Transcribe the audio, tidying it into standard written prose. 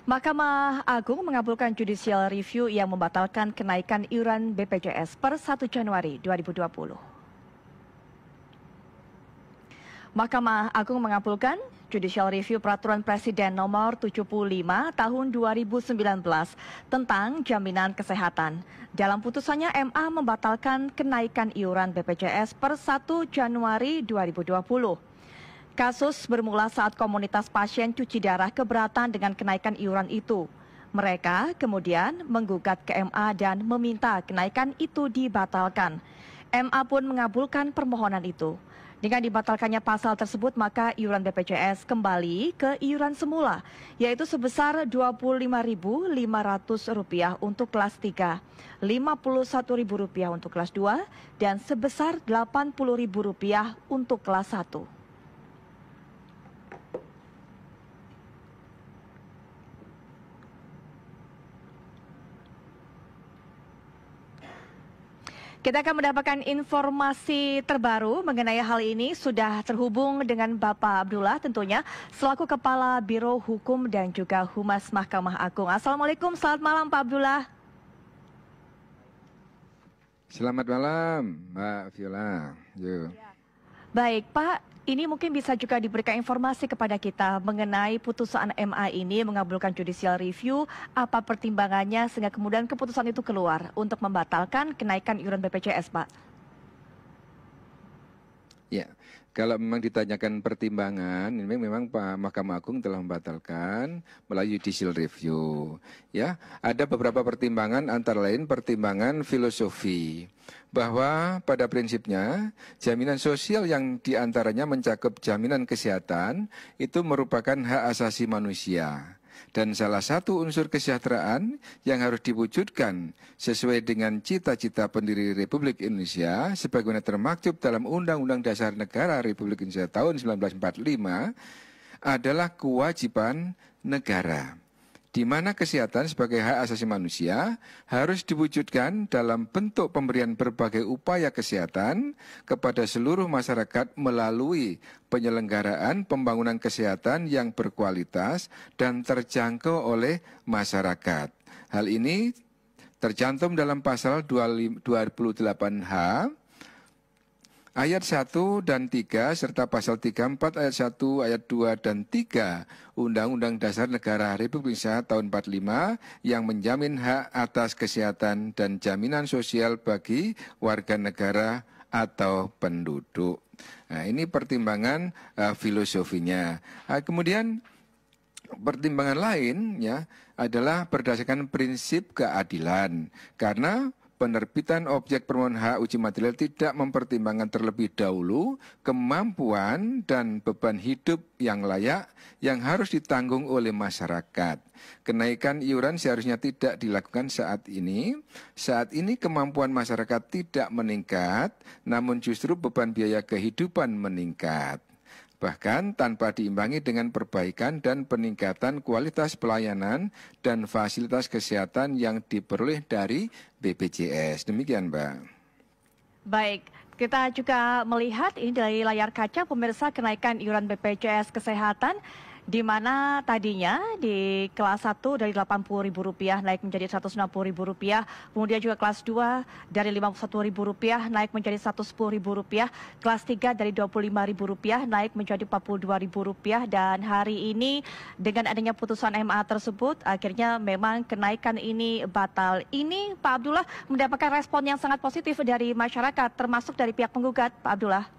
Mahkamah Agung mengabulkan judicial review yang membatalkan kenaikan iuran BPJS per 1 Januari 2020. Mahkamah Agung mengabulkan judicial review Peraturan Presiden Nomor 75 Tahun 2019 tentang jaminan kesehatan. Dalam putusannya, MA membatalkan kenaikan iuran BPJS per 1 Januari 2020. Kasus bermula saat komunitas pasien cuci darah keberatan dengan kenaikan iuran itu. Mereka kemudian menggugat ke MA dan meminta kenaikan itu dibatalkan. MA pun mengabulkan permohonan itu. Dengan dibatalkannya pasal tersebut, maka iuran BPJS kembali ke iuran semula, yaitu sebesar Rp25.500 untuk kelas 3, Rp51.000 untuk kelas 2, dan sebesar Rp80.000 untuk kelas 1. Kita akan mendapatkan informasi terbaru mengenai hal ini. Sudah terhubung dengan Bapak Abdullah tentunya, selaku Kepala Biro Hukum dan juga Humas Mahkamah Agung. Assalamualaikum, selamat malam Pak Abdullah. Selamat malam Mbak Viola. Baik Pak, ini mungkin bisa juga diberikan informasi kepada kita mengenai putusan MA ini mengabulkan judicial review, apa pertimbangannya sehingga kemudian keputusan itu keluar untuk membatalkan kenaikan iuran BPJS, Pak? Ya, kalau memang ditanyakan pertimbangan, ini memang Pak Mahkamah Agung telah membatalkan melalui judicial review. Ya, ada beberapa pertimbangan, antara lain pertimbangan filosofi, bahwa pada prinsipnya jaminan sosial yang diantaranya mencakup jaminan kesehatan itu merupakan hak asasi manusia. Dan salah satu unsur kesejahteraan yang harus diwujudkan sesuai dengan cita-cita pendiri Republik Indonesia sebagaimana termaktub dalam Undang-Undang Dasar Negara Republik Indonesia tahun 1945 adalah kewajiban negara, di mana kesehatan sebagai hak asasi manusia harus diwujudkan dalam bentuk pemberian berbagai upaya kesehatan kepada seluruh masyarakat melalui penyelenggaraan pembangunan kesehatan yang berkualitas dan terjangkau oleh masyarakat. Hal ini tercantum dalam pasal 28H ayat 1 dan 3 serta pasal 34 ayat 1, ayat 2 dan 3 Undang-Undang Dasar Negara Republik Indonesia tahun 45 yang menjamin hak atas kesehatan dan jaminan sosial bagi warga negara atau penduduk. Nah, ini pertimbangan filosofinya. Kemudian pertimbangan lain ya adalah berdasarkan prinsip keadilan, karena penerbitan objek permohonan hak uji material tidak mempertimbangkan terlebih dahulu kemampuan dan beban hidup yang layak yang harus ditanggung oleh masyarakat. Kenaikan iuran seharusnya tidak dilakukan saat ini. Saat ini kemampuan masyarakat tidak meningkat, namun justru beban biaya kehidupan meningkat. Bahkan tanpa diimbangi dengan perbaikan dan peningkatan kualitas pelayanan dan fasilitas kesehatan yang diperoleh dari BPJS. Demikian, Mbak. Baik, kita juga melihat ini dari layar kaca pemirsa kenaikan iuran BPJS Kesehatan, di mana tadinya di kelas 1 dari Rp80.000 naik menjadi Rp160.000, kemudian juga kelas 2 dari Rp51.000 naik menjadi Rp110.000, kelas 3 dari Rp25.000 naik menjadi Rp42.000, dan hari ini dengan adanya putusan MA tersebut akhirnya memang kenaikan ini batal. Ini Pak Abdullah mendapatkan respon yang sangat positif dari masyarakat termasuk dari pihak penggugat, Pak Abdullah.